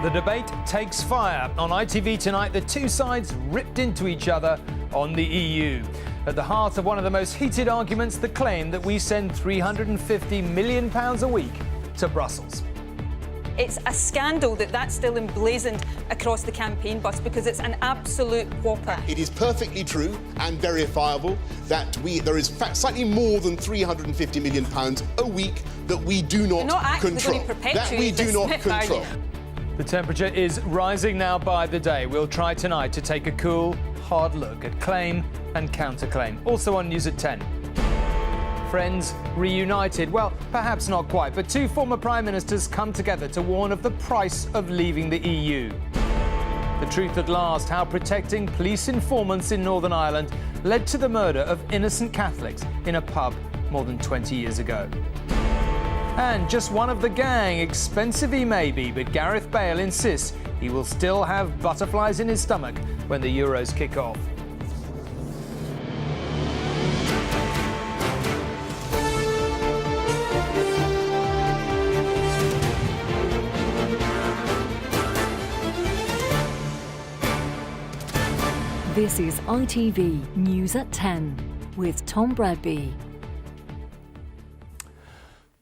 The debate takes fire. On ITV tonight, the two sides ripped into each other on the EU. At the heart of one of the most heated arguments, the claim that we send £350 million a week to Brussels. It's a scandal that that's still emblazoned across the campaign bus because it's an absolute whopper. It is perfectly true and verifiable that there is slightly more than £350 million a week that we do not control. That we do not control. The temperature is rising now by the day. We'll try tonight to take a cool, hard look at claim and counterclaim. Also on News at 10. Friends reunited. Well, perhaps not quite, but two former Prime Ministers come together to warn of the price of leaving the EU. The truth at last, how protecting police informants in Northern Ireland led to the murder of innocent Catholics in a pub more than 20 years ago. And just one of the gang, expensive he may be, but Gareth Bale insists he will still have butterflies in his stomach when the Euros kick off. This is ITV News at 10 with Tom Bradby.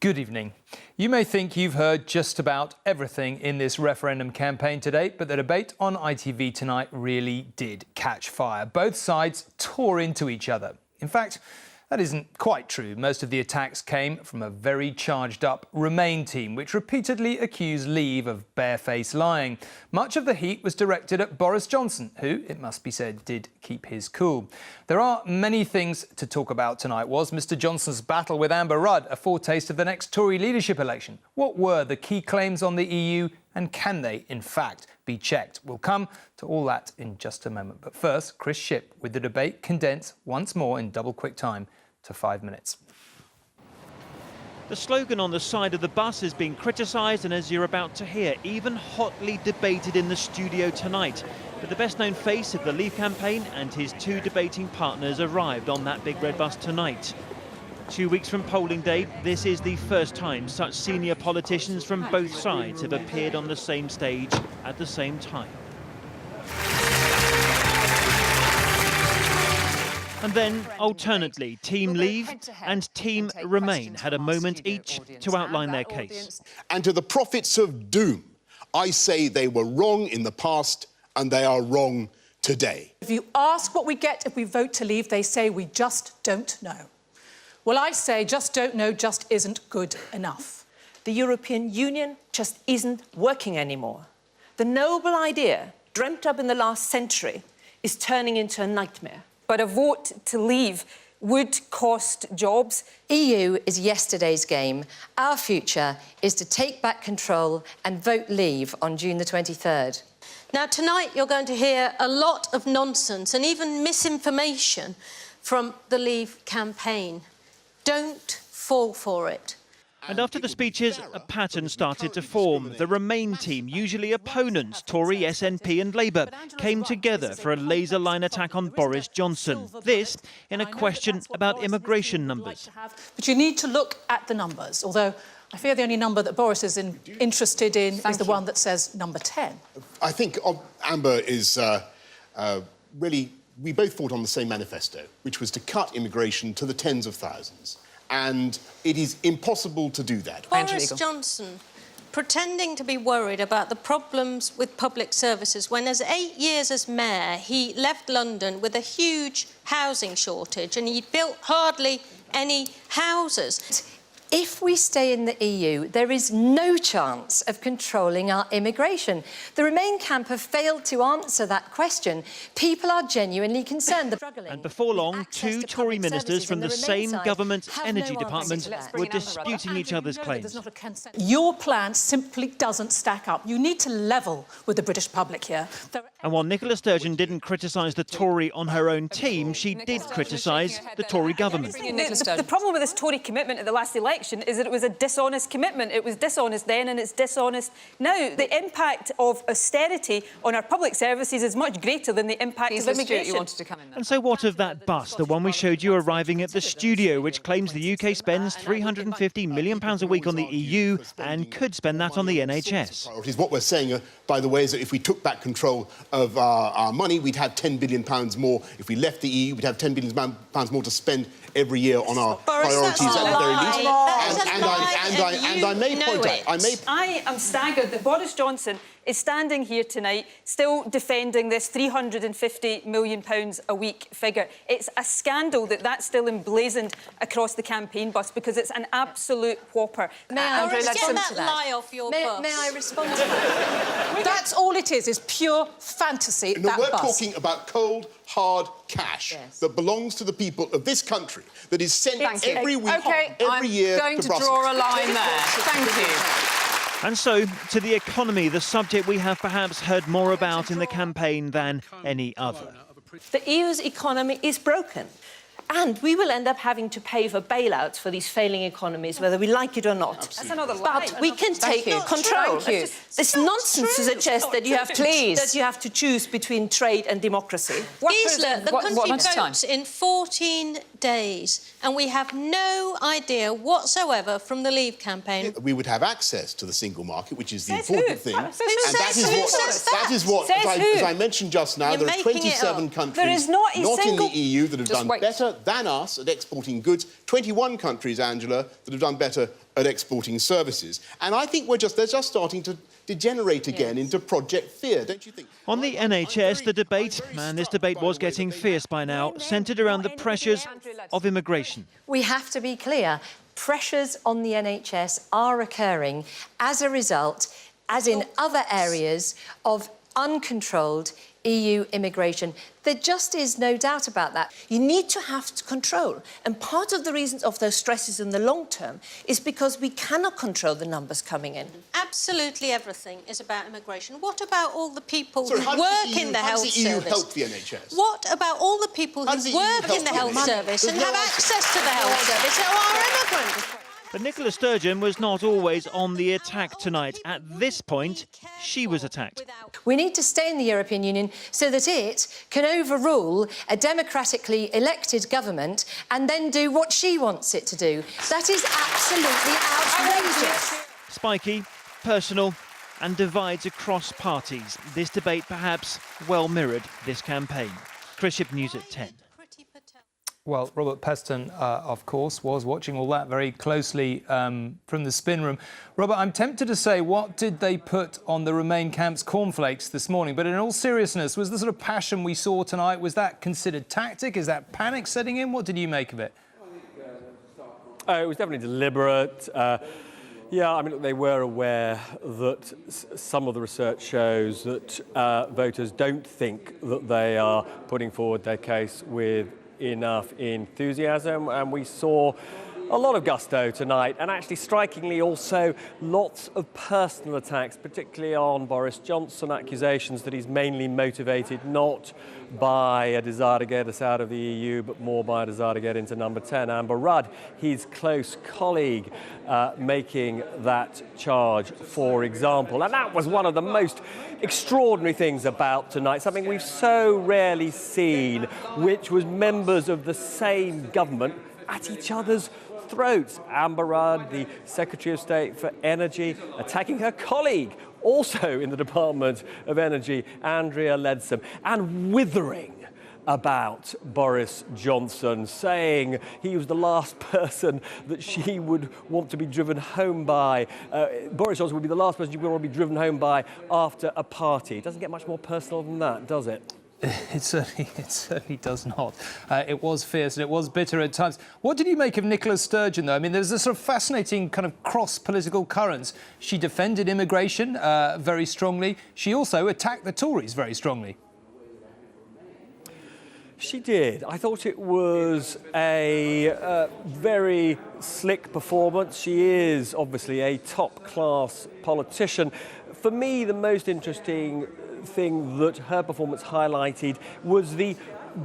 Good evening. You may think you've heard just about everything in this referendum campaign to date, but the debate on ITV tonight really did catch fire. Both sides tore into each other. In fact, that isn't quite true. Most of the attacks came from a very charged-up Remain team, which repeatedly accused Leave of barefaced lying. Much of the heat was directed at Boris Johnson, who, it must be said, did keep his cool. There are many things to talk about tonight. Was Mr Johnson's battle with Amber Rudd a foretaste of the next Tory leadership election? What were the key claims on the EU, and can they, in fact, be checked? We'll come to all that in just a moment. But first, Chris Shipp with the debate condensed once more in double quick time to 5 minutes. The slogan on the side of the bus is being criticised and, as you're about to hear, even hotly debated in the studio tonight. But the best-known face of the Leave campaign and his two debating partners arrived on that big red bus tonight. 2 weeks from polling day, this is the first time such senior politicians from both sides have appeared on the same stage at the same time. And then, alternately, Team Leave and Team Remain had a moment each to outline their case. And to the prophets of doom, I say they were wrong in the past and they are wrong today. If you ask what we get if we vote to leave, they say we just don't know. Well, I say just don't know just isn't good enough. The European Union just isn't working anymore. The noble idea, dreamt up in the last century, is turning into a nightmare. But a vote to leave would cost jobs. EU is yesterday's game. Our future is to take back control and vote Leave on June the 23rd. Now, tonight you're going to hear a lot of nonsense and even misinformation from the Leave campaign. Don't fall for it. And after the speeches, a pattern started to form. The Remain team, usually opponents, Tory, SNP and Labour, came together for a laser line attack on Boris Johnson. This in a question about immigration numbers. But you need to look at the numbers, although I fear the only number that Boris is interested in is the one that says number 10. I think Amber is really... We both fought on the same manifesto, which was to cut immigration to the tens of thousands. And it is impossible to do that. Boris Johnson pretending to be worried about the problems with public services when, as 8 years as mayor, he left London with a huge housing shortage and he built hardly any houses. If we stay in the EU, there is no chance of controlling our immigration. The Remain camp have failed to answer that question. People are genuinely concerned. And before long, two Tory ministers from the same government energy department were disputing each other's claims. Your plan simply doesn't stack up. You need to level with the British public here. And while Nicola Sturgeon didn't criticise the Tory on her own team, she did criticise the Tory government. The problem with this Tory commitment at the last election election is that it was a dishonest commitment. It was dishonest then and it's dishonest now. The impact of austerity on our public services is much greater than the impact of immigration. You wanted to come in there. And so what of that bus, the one we showed you arriving at the studio, which claims the UK spends £350 million a week on the EU and could spend that on the NHS? Priorities. What we're saying, by the way, is that if we took back control of our money, we'd have £10 billion more. If we left the EU, we'd have £10 billion more to spend every year on our priorities at the very least. And I may point out, I am staggered that Boris Johnson is standing here tonight still defending this £350 million a week figure. It's a scandal that that's still emblazoned across the campaign bus because it's an absolute whopper. May I get that lie off your bus. May I respond to that? That's all it is pure fantasy, No, that we're bus. talking about cold, hard cash that belongs to the people of this country, that is sent every week, every year to Brussels. I'm going to draw a line there. Thank you. And so, to the economy, the subject we have perhaps heard more about in the campaign than any other. The EU's economy is broken. And we will end up having to pay for bailouts for these failing economies, whether we like it or not. That's another lie. But we can take control. It's nonsense to suggest that you have to choose between trade and democracy. Gisela, the country votes in 14 days, and we have no idea whatsoever from the Leave campaign. We would have access to the single market, which is the Says important who? thing. Who says That is what, Says as who? I mentioned just now, You're there are making it 27 up. countries There is not a in single... the EU that have Just done wait. better than us at exporting goods, 21 countries, Angela, that have done better at exporting services. And I think they're just starting to degenerate again into Project Fear, don't you think? On the NHS, the debate, and this debate was getting fierce by now, centred around the pressures of immigration. We have to be clear. Pressures on the NHS are occurring as a result, as in other areas, of uncontrolled EU immigration. There just is no doubt about that. You need to have control. And part of the reasons of those stresses in the long term is because we cannot control the numbers coming in. Absolutely everything is about immigration. What about all the people Sorry, who work in the health service? How does the EU help the NHS? What about all the people who work in the health service and have access to the health service who are immigrants? But Nicola Sturgeon was not always on the attack tonight. At this point, she was attacked. We need to stay in the European Union so that it can overrule a democratically elected government and then do what she wants it to do. That is absolutely outrageous. Spiky, personal, and divides across parties. This debate perhaps well mirrored this campaign. Chris Ship, News at 10. Well, Robert Peston, of course, was watching all that very closely from the spin room. Robert, I'm tempted to say, what did they put on the Remain camp's cornflakes this morning? But in all seriousness, was the sort of passion we saw tonight, was that considered tactic? Is that panic setting in? What did you make of it? It was definitely deliberate. Yeah, I mean, look, they were aware that some of the research shows that voters don't think that they are putting forward their case with enough enthusiasm, and we saw a lot of gusto tonight, and actually strikingly also lots of personal attacks, particularly on Boris Johnson, accusations that he's mainly motivated not by a desire to get us out of the EU, but more by a desire to get into number 10. Amber Rudd, his close colleague, making that charge, for example. And that was one of the most extraordinary things about tonight, something we've so rarely seen, which was members of the same government at each other's throats. Amber Rudd, the Secretary of State for Energy, attacking her colleague, also in the Department of Energy, Andrea Leadsom, and withering about Boris Johnson, saying he was the last person that she would want to be driven home by. Boris Johnson would be the last person you would want to be driven home by after a party. It doesn't get much more personal than that, does it? It certainly does not. It was fierce and it was bitter at times. What did you make of Nicola Sturgeon, though? I mean, there's a sort of fascinating kind of cross-political currents. She defended immigration very strongly. She also attacked the Tories very strongly. She did. I thought it was a very slick performance. She is obviously a top-class politician. For me, the most interesting thing that her performance highlighted was the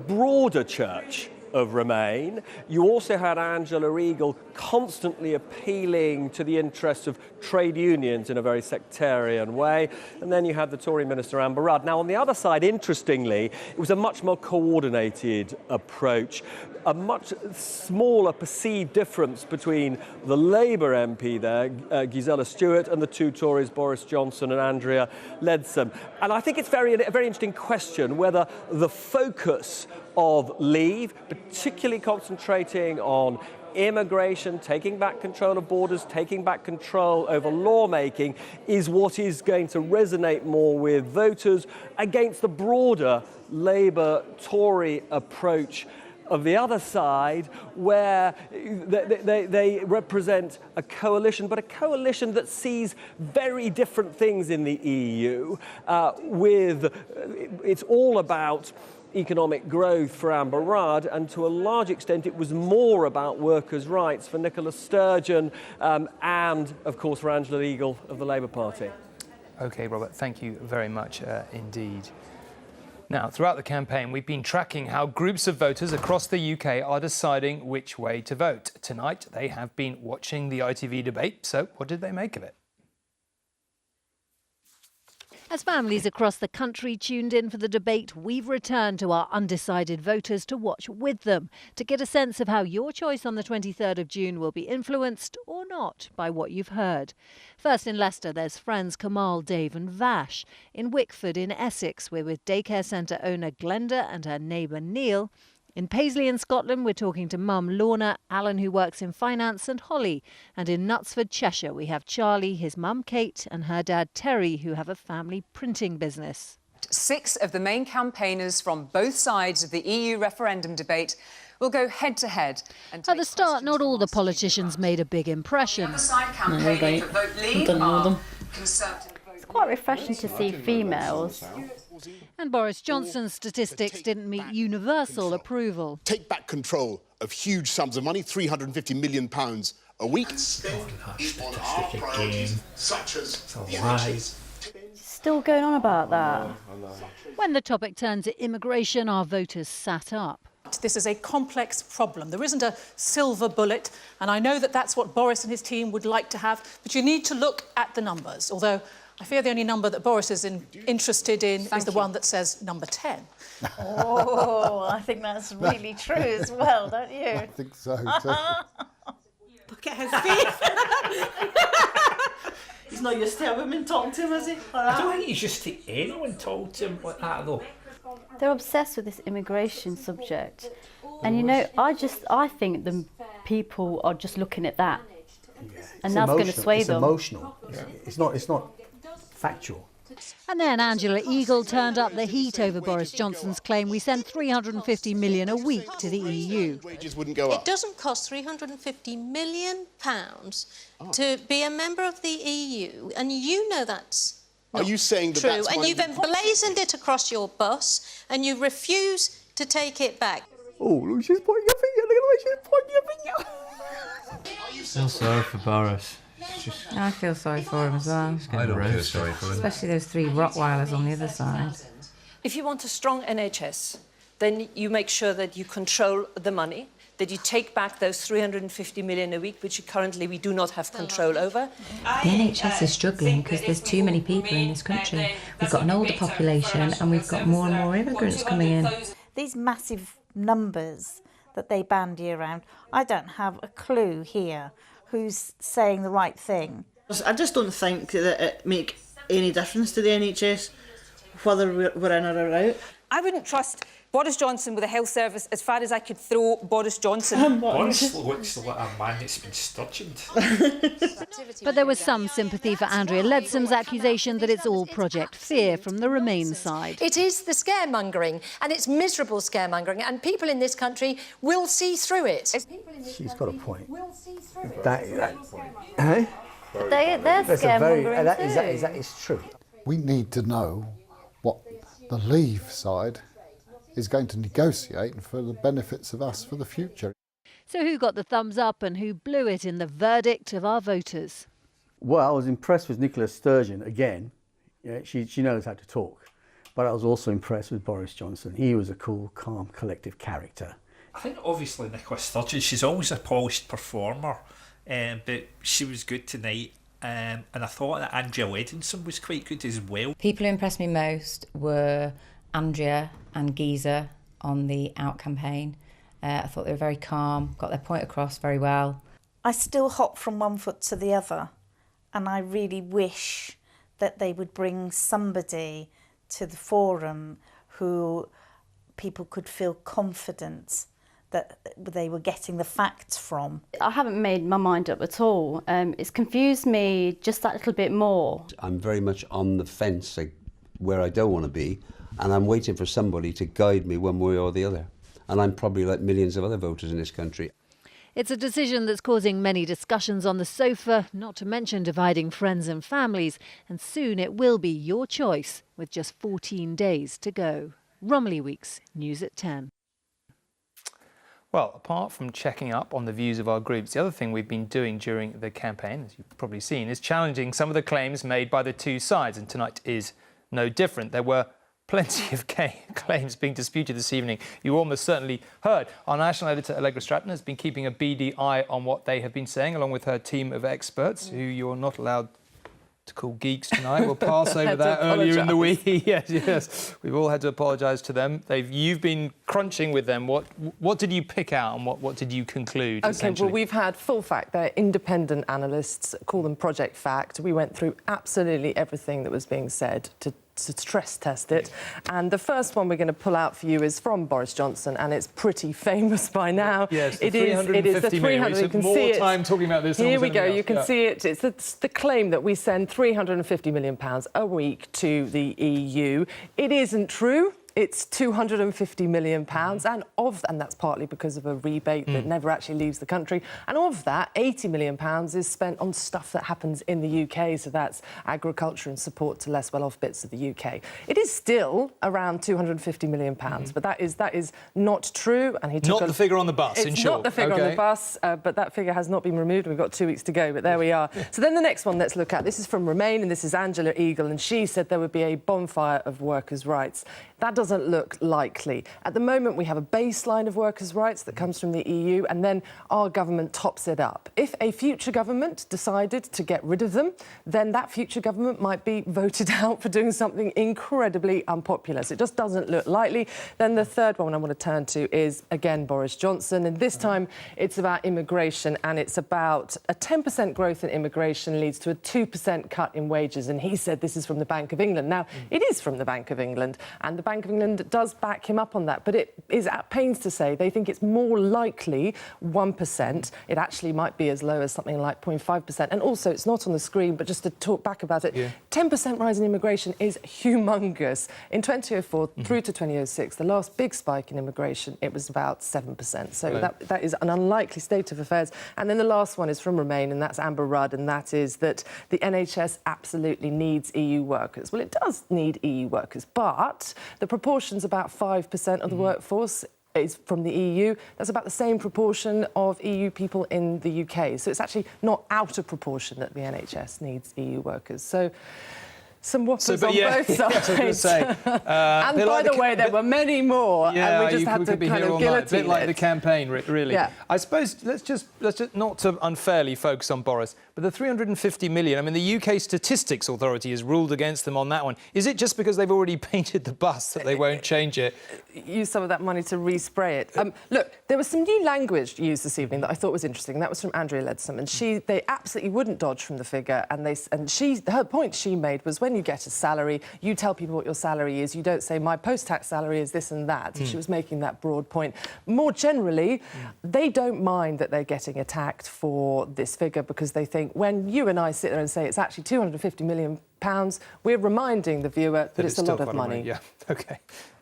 broader church of Remain. You also had Angela Eagle constantly appealing to the interests of trade unions in a very sectarian way. And then you had the Tory Minister Amber Rudd. Now, on the other side, interestingly, it was a much more coordinated approach. A much smaller perceived difference between the Labour MP there, Gisela Stewart, and the two Tories, Boris Johnson and Andrea Leadsom. And I think it's a very interesting question whether the focus of Leave, particularly concentrating on immigration, taking back control of borders, taking back control over lawmaking, is what is going to resonate more with voters against the broader Labour-Tory approach of the other side, where they represent a coalition, but a coalition that sees very different things in the EU. It's all about economic growth for Amber Rudd, and to a large extent it was more about workers' rights for Nicola Sturgeon and, of course, for Angela Eagle of the Labour Party. OK, Robert, thank you very much indeed. Now, throughout the campaign, we've been tracking how groups of voters across the UK are deciding which way to vote. Tonight, they have been watching the ITV debate. So what did they make of it? As families across the country tuned in for the debate, we've returned to our undecided voters to watch with them, to get a sense of how your choice on the 23rd of June will be influenced or not by what you've heard. First in Leicester, there's friends Kamal, Dave and Vash. In Wickford in Essex, we're with daycare centre owner Glenda and her neighbour Neil. In Paisley in Scotland, we're talking to mum Lorna, Alan who works in finance and Holly. And in Knutsford, Cheshire, we have Charlie, his mum Kate and her dad Terry, who have a family printing business. 6 of the main campaigners from both sides of the EU referendum debate will go head-to-head. At the start, not all the politicians made a big impression. It's quite refreshing to see females. And Boris Johnson's statistics didn't meet universal approval. Take back control of huge sums of money, £350 million a week. On our priorities, such as Still going on about that. When the topic turned to immigration, our voters sat up. This is a complex problem. There isn't a silver bullet, and I know that that's what Boris and his team would like to have, but you need to look at the numbers, although I fear the only number that Boris is interested in is the one that says number 10. Oh, I think that's really true as well, don't you? I think so, too. Look at his face. He's not used to women talking to him, is he? I don't think he's used to anyone talking to him like that, though. They're obsessed with this immigration subject. And, you know, I think the people are just looking at that. Yeah. And that's going to sway them. It's emotional. Yeah. It's not factual. And then Angela Eagle turned up the heat over Boris Johnson's claim we send £350 million a week to the EU. Wages wouldn't go up. It doesn't cost £350 million to be a member of the EU, and you know that's Are you saying that true. that's and why you've emblazoned it across your bus, and you refuse to take it back. Oh, look, she's pointing your finger. Look at the way she's pointing your finger. I feel sorry for Boris. I feel sorry for him as well. I don't feel sorry for him. Especially those 3 Rottweilers on the other side. If you want a strong NHS, then you make sure that you control the money, that you take back those £350 million a week, which currently we do not have control over. The NHS is struggling because there's too many people in this country. We've got an older population and we've got more and more immigrants coming in. These massive numbers that they bandy around, I don't have a clue here who's saying the right thing. I just don't think that it make any difference to the NHS whether we're in or out. I wouldn't trust Boris Johnson with a health service as far as I could throw Boris Johnson. Boris looks like a man that's been sturgeoned. But there was some sympathy for Andrea Leadsom's accusation that it's all Project Fear from the Remain side. It is the scaremongering, and it's miserable scaremongering, and people in this country will see through it. She's got a point. They're scaremongering too. That is true. We need to know what the Leave side is going to negotiate for the benefits of us for the future. So who got the thumbs up and who blew it in the verdict of our voters? Well, I was impressed with Nicola Sturgeon again. Yeah, she knows how to talk. But I was also impressed with Boris Johnson. He was a cool, calm, collective character. I think obviously Nicola Sturgeon, she's always a polished performer, but she was good tonight. And I thought that Andrea Ledinson was quite good as well. People who impressed me most were Andrea and Giza on the Out campaign. I thought they were very calm, got their point across very well. I still hop from one foot to the other, and I really wish that they would bring somebody to the forum who people could feel confident that they were getting the facts from. I haven't made my mind up at all. It's confused me just that little bit more. I'm very much on the fence, like, where I don't want to be, and I'm waiting for somebody to guide me one way or the other. And I'm probably like millions of other voters in this country. It's a decision that's causing many discussions on the sofa, not to mention dividing friends and families. And soon it will be your choice, with just 14 days to go. Romilly Weeks, News at 10. Well, apart from checking up on the views of our groups, the other thing we've been doing during the campaign, as you've probably seen, is challenging some of the claims made by the two sides. And tonight is no different. There were plenty of claims being disputed this evening. You almost certainly heard. Our national editor, Allegra Stratton, has been keeping a beady eye on what they have been saying, along with her team of experts, who you're not allowed to call geeks tonight. We'll pass over that earlier in the week. yes. We've all had to apologise to them. You've been crunching with them. What did you pick out and what did you conclude? OK, well, we've had full fact. They're independent analysts, call them Project Fact. We went through absolutely everything that was being said to stress test it. And the first one we're going to pull out for you is from Boris Johnson, and it's pretty famous by now. Yes, it is the 300. You can more see time talking about this. Here we go. You can see it. It's the claim that we send £350 million a week to the EU. It isn't true. It's £250 million, and that's partly because of a rebate that never actually leaves the country. And of that, £80 million is spent on stuff that happens in the UK, so that's agriculture and support to less well-off bits of the UK. It is still around £250 million, but that is not true. And he took not the figure on the bus, in short. It's not the figure on the bus, but that figure has not been removed. We've got 2 weeks to go, but there we are. So then the next one let's look at. This is from Remain, and this is Angela Eagle, and she said there would be a bonfire of workers' rights. That doesn't look likely. At the moment, we have a baseline of workers' rights that comes from the EU, and then our government tops it up. If a future government decided to get rid of them, then that future government might be voted out for doing something incredibly unpopular. So it just doesn't look likely. Then the third one I want to turn to is, again, Boris Johnson, and this time it's about immigration, and it's about a 10% growth in immigration leads to a 2% cut in wages, and he said this is from the Bank of England. Now, it is from the Bank of England, and the Bank of England does back him up on that, but it is at pains to say they think it's more likely 1%. It actually might be as low as something like 0.5%. And also, it's not on the screen, but just to talk back about it, 10% rise in immigration is humongous. In 2004 through to 2006, the last big spike in immigration, it was about 7%. So that is an unlikely state of affairs. And then the last one is from Remain, and that's Amber Rudd, and that is that the NHS absolutely needs EU workers. Well, it does need EU workers, but the proportion's about 5% of the workforce is from the EU. That's about the same proportion of EU people in the UK. So it's actually not out of proportion that the NHS needs EU workers. So some whoppers on both sides. And by the way, there were many more, and we just had to kind of guillotine a bit like the campaign, really. Yeah. I suppose let's just not to unfairly focus on Boris, but the 350 million. I mean, the UK Statistics Authority has ruled against them on that one. Is it just because they've already painted the bus that they won't change it? Use some of that money to respray it. Look, there was some new language used this evening that I thought was interesting. That was from Andrea Ledsom, and they absolutely wouldn't dodge from the figure. And her point she made was when you get a salary, you tell people what your salary is. You don't say my post-tax salary is this and that. She was making that broad point. More generally, they don't mind that they're getting attacked for this figure because they think when you and I sit there and say it's actually £250 million, we're reminding the viewer that it's a lot of money. Yeah, OK.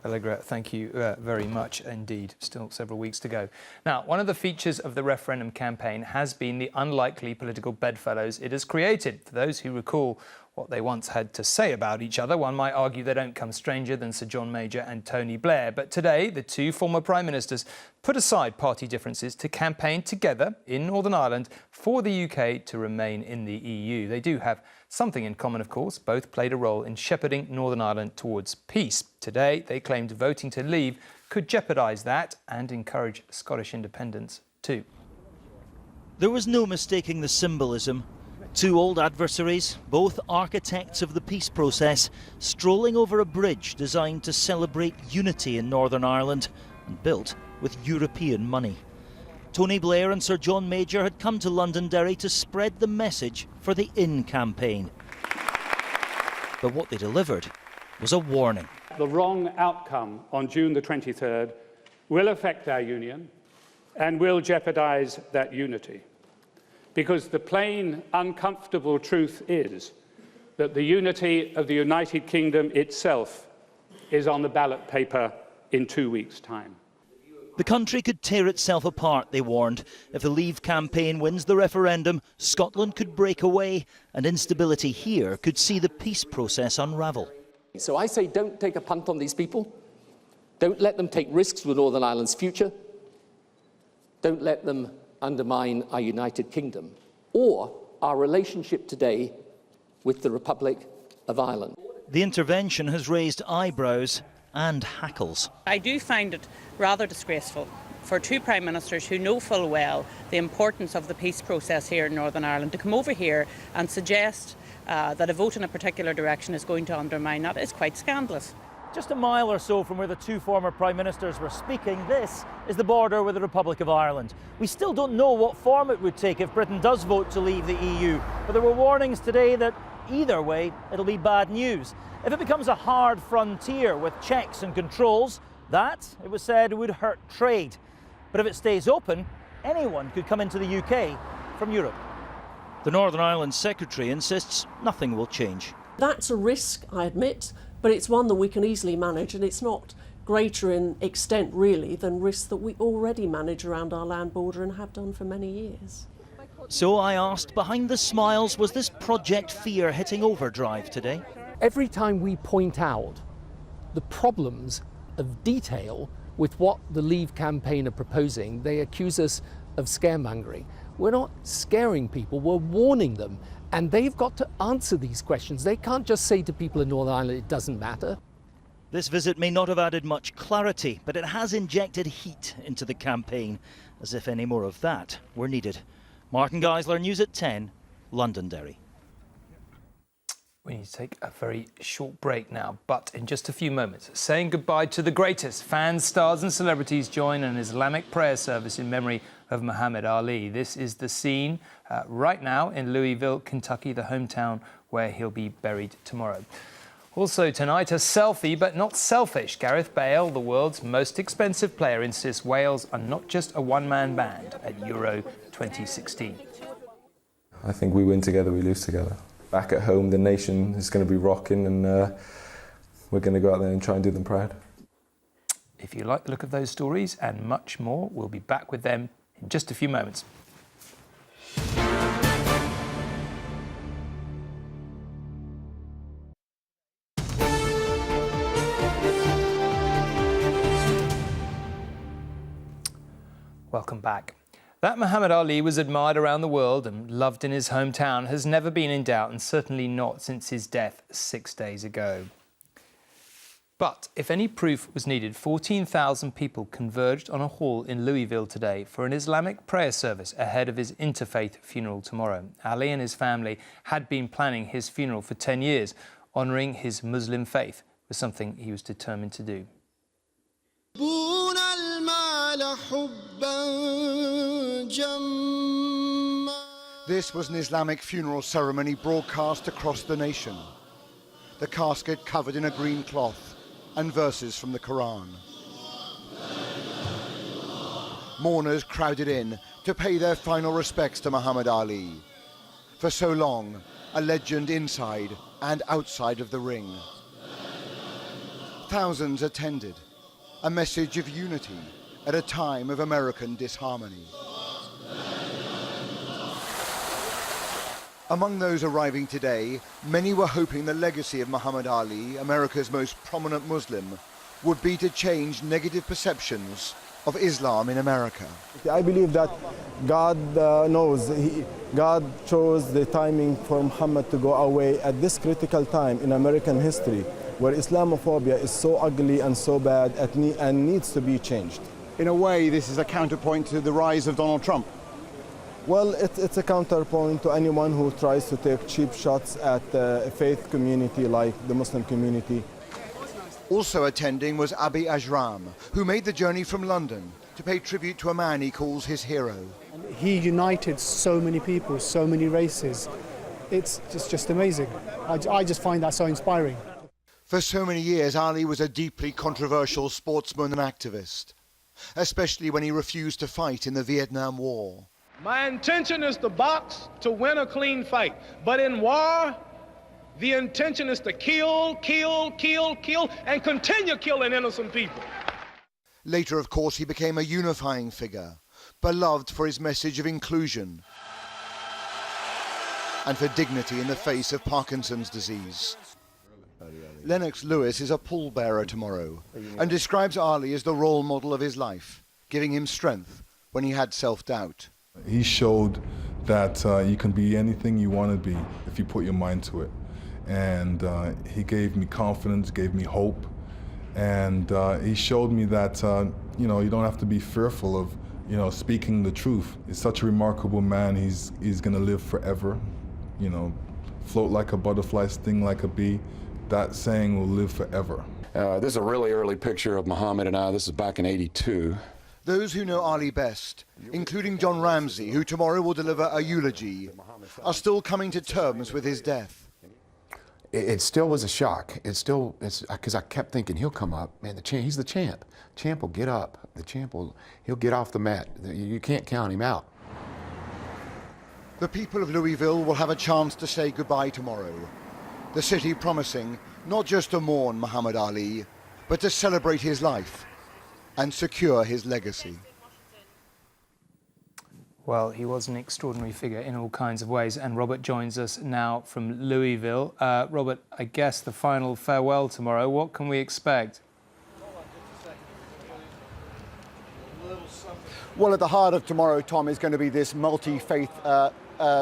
Allegra, thank you very much indeed. Still several weeks to go. Now, one of the features of the referendum campaign has been the unlikely political bedfellows it has created. For those who recall what they once had to say about each other, one might argue they don't come stranger than Sir John Major and Tony Blair. But today, the two former Prime Ministers put aside party differences to campaign together in Northern Ireland for the UK to remain in the EU. They do have Something in common, of course, both played a role in shepherding Northern Ireland towards peace. Today, they claimed voting to leave could jeopardise that and encourage Scottish independence too. There was no mistaking the symbolism. Two old adversaries, both architects of the peace process, strolling over a bridge designed to celebrate unity in Northern Ireland and built with European money. Tony Blair and Sir John Major had come to Londonderry to spread the message for the In campaign. But what they delivered was a warning. The wrong outcome on June the 23rd will affect our union and will jeopardise that unity. Because the plain, uncomfortable truth is that the unity of the United Kingdom itself is on the ballot paper in 2 weeks' time. The country could tear itself apart, they warned. If the Leave campaign wins the referendum, Scotland could break away, and instability here could see the peace process unravel. So I say don't take a punt on these people. Don't let them take risks with Northern Ireland's future. Don't let them undermine our United Kingdom or our relationship today with the Republic of Ireland. The intervention has raised eyebrows and hackles. I do find it rather disgraceful for two Prime Ministers who know full well the importance of the peace process here in Northern Ireland to come over here and suggest that a vote in a particular direction is going to undermine that. Is quite scandalous. Just a mile or so from where the two former Prime Ministers were speaking, this is the border with the Republic of Ireland. We still don't know what form it would take if Britain does vote to leave the EU, but there were warnings today that either way it'll be bad news. If it becomes a hard frontier with checks and controls, that, it was said, would hurt trade. But if it stays open, anyone could come into the UK from Europe. The Northern Ireland Secretary insists nothing will change. That's a risk, I admit, but it's one that we can easily manage, and it's not greater in extent, really, than risks that we already manage around our land border and have done for many years. So I asked, behind the smiles, was this Project Fear hitting overdrive today? Every time we point out the problems of detail with what the Leave campaign are proposing, they accuse us of scaremongering. We're not scaring people, we're warning them. And they've got to answer these questions. They can't just say to people in Northern Ireland, it doesn't matter. This visit may not have added much clarity, but it has injected heat into the campaign, as if any more of that were needed. Martin Geisler, News at 10, Londonderry. We need to take a very short break now, but in just a few moments, saying goodbye to the greatest. Fans, stars and celebrities join an Islamic prayer service in memory of Muhammad Ali. This is the scene right now in Louisville, Kentucky, the hometown where he'll be buried tomorrow. Also tonight, a selfie but not selfish. Gareth Bale, the world's most expensive player, insists Wales are not just a one-man band at Euro 2016. I think we win together, we lose together. Back at home, the nation is going to be rocking, and we're going to go out there and try and do them proud. If you like the look of those stories and much more, we'll be back with them in just a few moments. Welcome back. That Muhammad Ali was admired around the world and loved in his hometown has never been in doubt, and certainly not since his death 6 days ago. But if any proof was needed, 14,000 people converged on a hall in Louisville today for an Islamic prayer service ahead of his interfaith funeral tomorrow. Ali and his family had been planning his funeral for 10 years. Honouring his Muslim faith was something he was determined to do. This was an Islamic funeral ceremony broadcast across the nation. The casket covered in a green cloth and verses from the Quran. Mourners crowded in to pay their final respects to Muhammad Ali. For so long, a legend inside and outside of the ring. Thousands attended, a message of unity at a time of American disharmony. Among those arriving today, many were hoping the legacy of Muhammad Ali, America's most prominent Muslim, would be to change negative perceptions of Islam in America. I believe that God knows. God chose the timing for Muhammad to go away at this critical time in American history, where Islamophobia is so ugly and so bad and needs to be changed. In a way, this is a counterpoint to the rise of Donald Trump. Well, it's a counterpoint to anyone who tries to take cheap shots at a faith community like the Muslim community. Also attending was Abi Ajram, who made the journey from London to pay tribute to a man he calls his hero. He united so many people, so many races. It's just amazing. I just find that so inspiring. For so many years, Ali was a deeply controversial sportsman and activist, especially when he refused to fight in the Vietnam War. My intention is to box to win a clean fight, but in war, the intention is to kill, and continue killing innocent people. Later, of course, he became a unifying figure, beloved for his message of inclusion and for dignity in the face of Parkinson's disease. Lennox Lewis is a pallbearer tomorrow and describes Ali as the role model of his life, giving him strength when he had self-doubt. He showed that you can be anything you want to be if you put your mind to it. And he gave me confidence, gave me hope, and he showed me that you don't have to be fearful of speaking the truth. He's such a remarkable man. He's going to live forever. Float like a butterfly, sting like a bee. That saying will live forever. This is a really early picture of Muhammad and I. This is back in '82. Those who know Ali best, including John Ramsey, who tomorrow will deliver a eulogy, are still coming to terms with his death. It still was a shock. It's because I kept thinking he'll come up, man. He's the champ. Champ will get up. He'll get off the mat. You can't count him out. The people of Louisville will have a chance to say goodbye tomorrow. The city promising not just to mourn Muhammad Ali, but to celebrate his life and secure his legacy. Well, he was an extraordinary figure in all kinds of ways, and Robert joins us now from Louisville. Robert, I guess the final farewell tomorrow. What can we expect? Well, at the heart of tomorrow, Tom, is going to be this multi-faith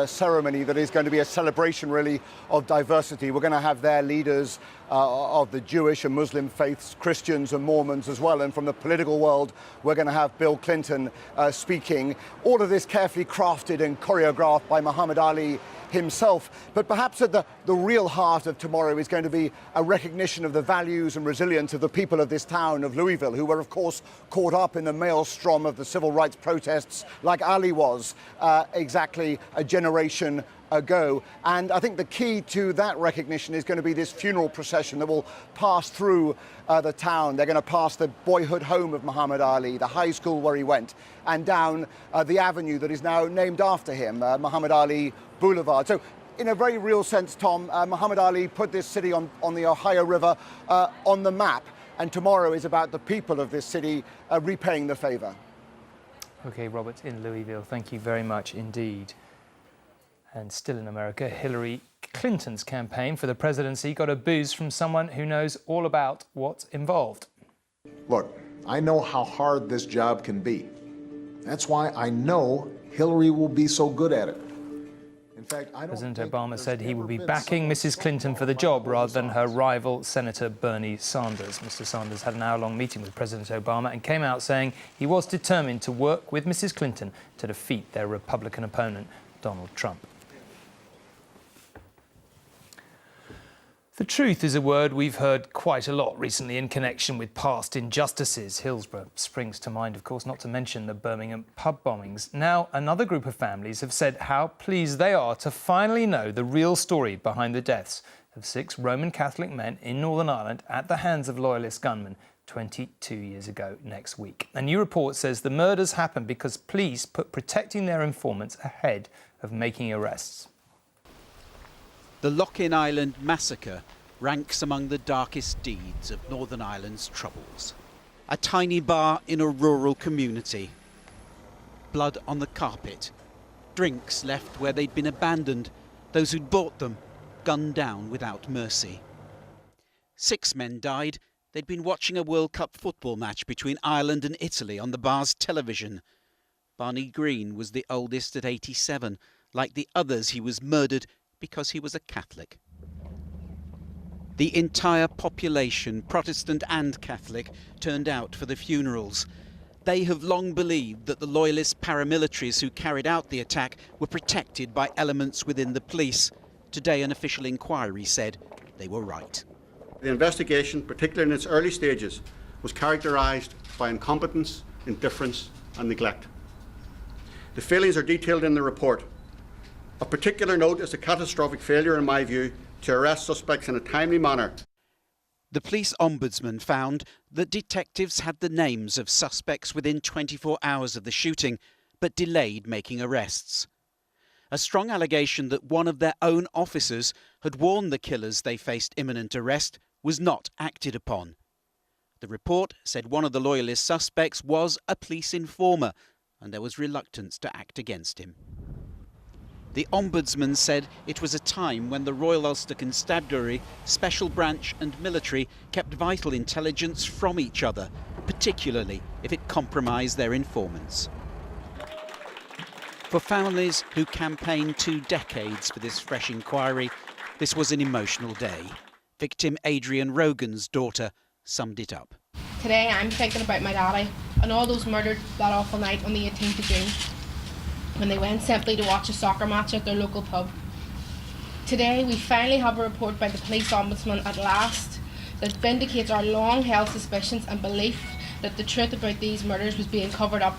ceremony that is going to be a celebration, really, of diversity. We're going to have their leaders of the Jewish and Muslim faiths, Christians and Mormons as well. And from the political world, we're going to have Bill Clinton speaking. All of this carefully crafted and choreographed by Muhammad Ali himself. But perhaps at the real heart of tomorrow is going to be a recognition of the values and resilience of the people of this town of Louisville, who were, of course, caught up in the maelstrom of the civil rights protests like Ali was exactly a generation ago. And I think the key to that recognition is going to be this funeral procession that will pass through the town. They're going to pass the boyhood home of Muhammad Ali, the high school where he went, and down the avenue that is now named after him, Muhammad Ali Boulevard. So in a very real sense, Tom, Muhammad Ali put this city on the Ohio River on the map, and tomorrow is about the people of this city repaying the favor. OK, Robert, in Louisville, thank you very much indeed. And still in America, Hillary Clinton's campaign for the presidency got a boost from someone who knows all about what's involved. Look, I know how hard this job can be. That's why I know Hillary will be so good at it. In fact, President Obama said he would be backing Mrs. Clinton for the job rather than her rival, Senator Bernie Sanders. Mr. Sanders had an hour-long meeting with President Obama and came out saying he was determined to work with Mrs. Clinton to defeat their Republican opponent, Donald Trump. The truth is a word we've heard quite a lot recently in connection with past injustices. Hillsborough springs to mind, of course, not to mention the Birmingham pub bombings. Now, another group of families have said how pleased they are to finally know the real story behind the deaths of 6 Roman Catholic men in Northern Ireland at the hands of loyalist gunmen 22 years ago next week. A new report says the murders happened because police put protecting their informants ahead of making arrests. The Loughinisland massacre ranks among the darkest deeds of Northern Ireland's troubles. A tiny bar in a rural community. Blood on the carpet. Drinks left where they'd been abandoned. Those who'd bought them gunned down without mercy. 6 men died, They'd been watching a World Cup football match between Ireland and Italy on the bar's television. Barney Green was the oldest at 87. Like the others, he was murdered because he was a Catholic. The entire population, Protestant and Catholic, turned out for the funerals. They have long believed that the loyalist paramilitaries who carried out the attack were protected by elements within the police. Today, an official inquiry said they were right. The investigation, particularly in its early stages, was characterised by incompetence, indifference and neglect. The failings are detailed in the report. Of particular note is the catastrophic failure, in my view, to arrest suspects in a timely manner. The police ombudsman found that detectives had the names of suspects within 24 hours of the shooting, but delayed making arrests. A strong allegation that one of their own officers had warned the killers they faced imminent arrest was not acted upon. The report said one of the loyalist suspects was a police informer, and there was reluctance to act against him. The Ombudsman said it was a time when the Royal Ulster Constabulary, Special Branch and military kept vital intelligence from each other, particularly if it compromised their informants. For families who campaigned 2 decades for this fresh inquiry, this was an emotional day. Victim Adrian Rogan's daughter summed it up. Today I'm thinking about my daddy and all those murdered that awful night on the 18th of June. When they went simply to watch a soccer match at their local pub. Today we finally have a report by the police ombudsman at last that vindicates our long-held suspicions and belief that the truth about these murders was being covered up.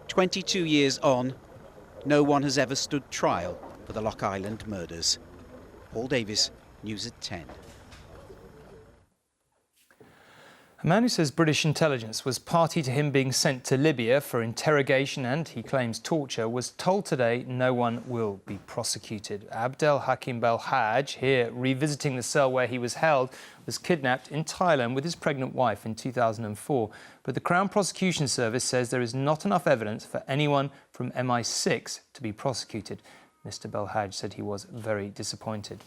22 years on, no one has ever stood trial for the Lough Island murders. Paul Davis, News at 10. A man who says British intelligence was party to him being sent to Libya for interrogation and, he claims, torture, was told today no one will be prosecuted. Abdel Hakim Belhaj, here revisiting the cell where he was held, was kidnapped in Thailand with his pregnant wife in 2004. But the Crown Prosecution Service says there is not enough evidence for anyone from MI6 to be prosecuted. Mr. Belhaj said he was very disappointed.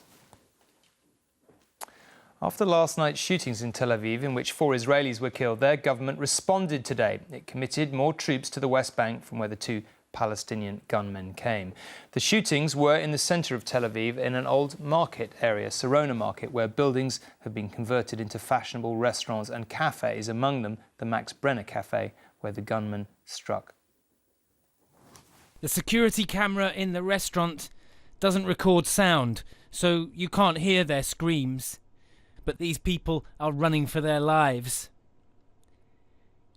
After last night's shootings in Tel Aviv, in which 4 Israelis were killed, their government responded today. It committed more troops to the West Bank from where the 2 Palestinian gunmen came. The shootings were in the centre of Tel Aviv in an old market area, Sarona Market, where buildings have been converted into fashionable restaurants and cafes, among them the Max Brenner Cafe, where the gunman struck. The security camera in the restaurant doesn't record sound, so you can't hear their screams. But these people are running for their lives.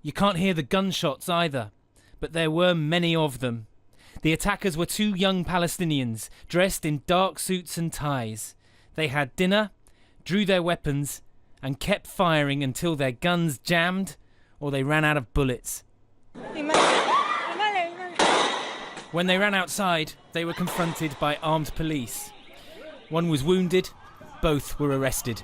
You can't hear the gunshots either, but there were many of them. The attackers were 2 young Palestinians, dressed in dark suits and ties. They had dinner, drew their weapons, and kept firing until their guns jammed or they ran out of bullets. When they ran outside, they were confronted by armed police. One was wounded, both were arrested.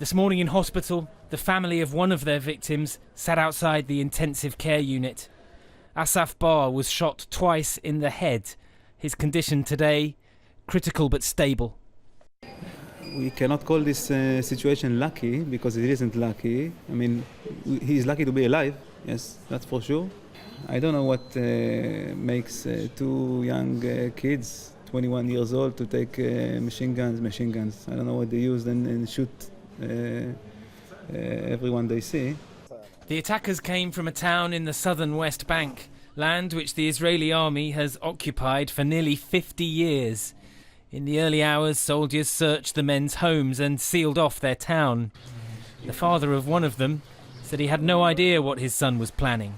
This morning in hospital, the family of one of their victims sat outside the intensive care unit. Asaf Bar was shot twice in the head. His condition today, critical but stable. We cannot call this situation lucky, because it isn't lucky. I mean, he's lucky to be alive, yes, that's for sure. I don't know what makes 2 young kids, 21 years old, to take machine guns. I don't know what they use and shoot everyone they see. The attackers came from a town in the southern West Bank, land which the Israeli army has occupied for nearly 50 years. In the early hours, soldiers searched the men's homes and sealed off their town. The father of one of them said he had no idea what his son was planning.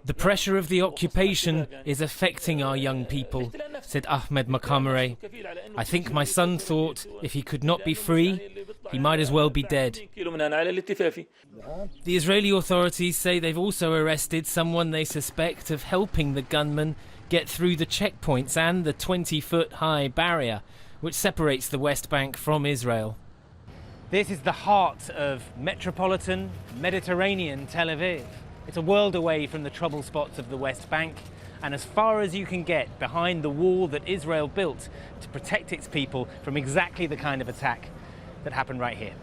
The pressure of the occupation is affecting our young people, said Ahmed Makamere. I think my son thought if he could not be free, he might as well be dead. The Israeli authorities say they've also arrested someone they suspect of helping the gunman get through the checkpoints and the 20-foot-high barrier which separates the West Bank from Israel. This is the heart of metropolitan Mediterranean Tel Aviv. It's a world away from the trouble spots of the West Bank, and as far as you can get behind the wall that Israel built to protect its people from exactly the kind of attack that happened right here.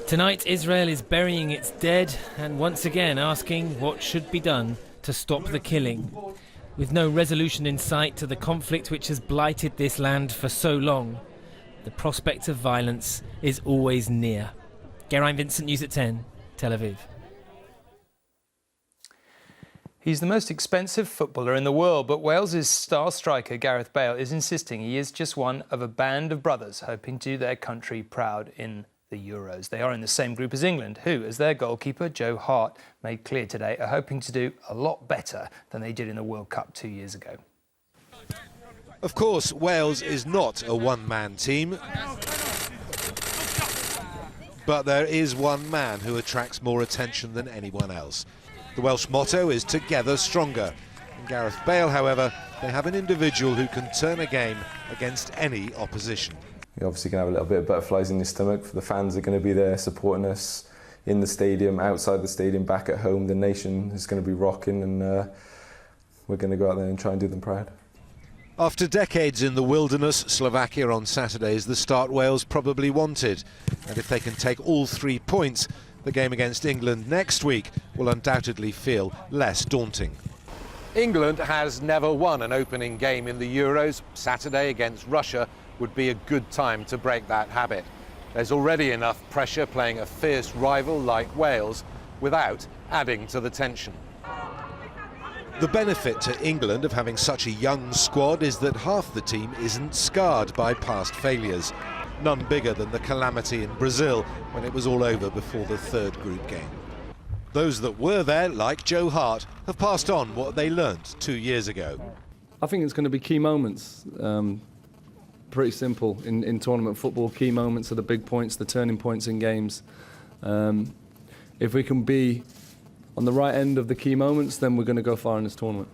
Tonight, Israel is burying its dead and once again asking what should be done to stop the killing. With no resolution in sight to the conflict which has blighted this land for so long, the prospect of violence is always near. Geraint Vincent, News at 10, Tel Aviv. He's the most expensive footballer in the world, but Wales's star striker Gareth Bale is insisting he is just one of a band of brothers hoping to do their country proud in the Euros. They are in the same group as England, who, as their goalkeeper Joe Hart made clear today, are hoping to do a lot better than they did in the World Cup 2 years ago. Of course, Wales is not a one-man team, but there is one man who attracts more attention than anyone else. The Welsh motto is "Together Stronger." In Gareth Bale, however, they have an individual who can turn a game against any opposition. You're obviously going to have a little bit of butterflies in your stomach. For the fans are going to be there supporting us in the stadium, outside the stadium, back at home. The nation is going to be rocking, and we're going to go out there and try and do them proud. After decades in the wilderness, Slovakia on Saturday is the start Wales probably wanted. And if they can take all 3 points, the game against England next week will undoubtedly feel less daunting. England has never won an opening game in the Euros. Saturday against Russia would be a good time to break that habit. There's already enough pressure playing a fierce rival like Wales without adding to the tension. The benefit to England of having such a young squad is that half the team isn't scarred by past failures. None bigger than the calamity in Brazil when it was all over before the third group game. Those that were there, like Joe Hart, have passed on what they learnt 2 years ago. I think it's going to be key moments. Pretty simple in tournament football. Key moments are the big points, the turning points in games. If we can be on the right end of the key moments, then we're going to go far in this tournament.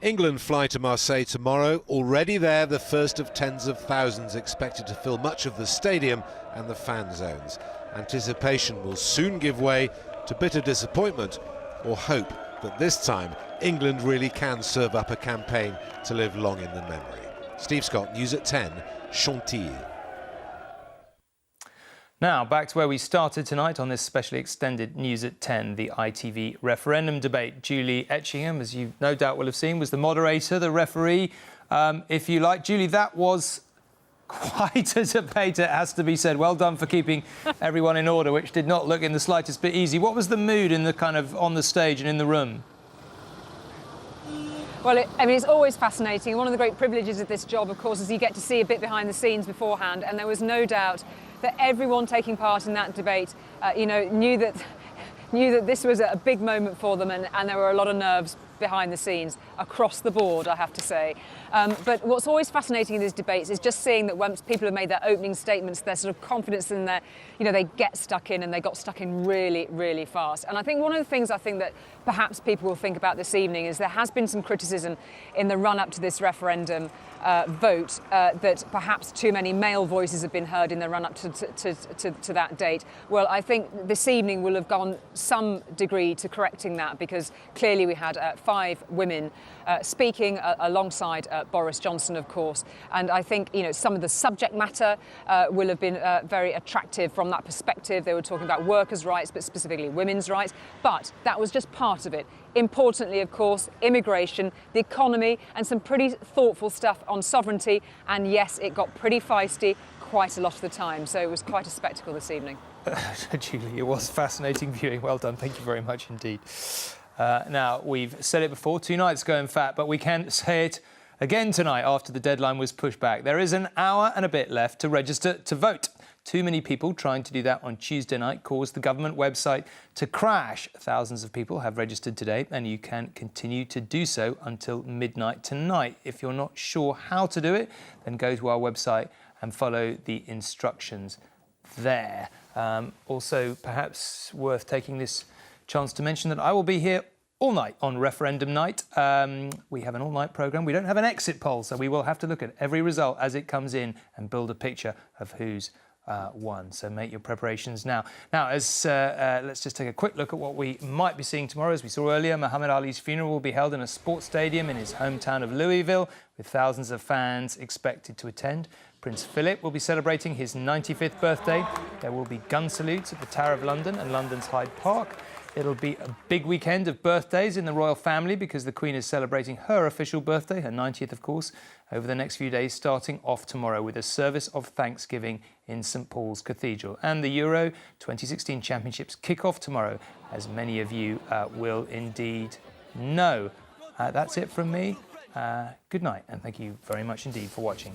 England fly to Marseille tomorrow. Already there, the first of tens of thousands expected to fill much of the stadium and the fan zones. Anticipation will soon give way to bitter disappointment or hope that this time England really can serve up a campaign to live long in the memory. Steve Scott, News at 10, Chantilly. Now, back to where we started tonight on this specially extended News at 10, the ITV referendum debate. Julie Etchingham, as you no doubt will have seen, was the moderator, the referee, if you like. Julie, that was quite a debate, it has to be said. Well done for keeping everyone in order, which did not look in the slightest bit easy. What was the mood in the kind of on the stage and in the room? Well, it's always fascinating. One of the great privileges of this job, of course, is you get to see a bit behind the scenes beforehand, and there was no doubt that everyone taking part in that debate, knew that this was a big moment for them, and there were a lot of nerves behind the scenes across the board, I have to say. But what's always fascinating in these debates is just seeing that once people have made their opening statements, their sort of confidence in their, they get stuck in, and they got stuck in really, really fast. And I think one of the things I think that perhaps people will think about this evening is there has been some criticism in the run-up to this referendum vote that perhaps too many male voices have been heard in the run-up to that date. Well, I think this evening will have gone some degree to correcting that, because clearly we had 5 women speaking alongside Boris Johnson, of course. And I think, some of the subject matter will have been very attractive from that perspective. They were talking about workers' rights, but specifically women's rights. But that was just part of it. Importantly, of course, immigration, the economy, and some pretty thoughtful stuff on sovereignty. And yes, it got pretty feisty quite a lot of the time. So it was quite a spectacle this evening. Julie, it was fascinating viewing. Well done. Thank you very much indeed. Now, we've said it before, 2 nights ago, in fact, but we can say it again tonight after the deadline was pushed back. There is an hour and a bit left to register to vote. Too many people trying to do that on Tuesday night caused the government website to crash. Thousands of people have registered today, and you can continue to do so until midnight tonight. If you're not sure how to do it, then go to our website and follow the instructions there. Also, perhaps worth taking this chance to mention that I will be here all night on referendum night. We have an all-night programme. We don't have an exit poll, so we will have to look at every result as it comes in and build a picture of who's ITV1. So make your preparations now. Now, let's just take a quick look at what we might be seeing tomorrow. As we saw earlier, Muhammad Ali's funeral will be held in a sports stadium in his hometown of Louisville, with thousands of fans expected to attend. Prince Philip will be celebrating his 95th birthday. There will be gun salutes at the Tower of London and London's Hyde Park. It'll be a big weekend of birthdays in the royal family because the Queen is celebrating her official birthday, her 90th, of course, over the next few days, starting off tomorrow with a service of thanksgiving in St Paul's Cathedral. And the Euro 2016 Championships kick off tomorrow, as many of you will indeed know. That's it from me. Good night, and thank you very much indeed for watching.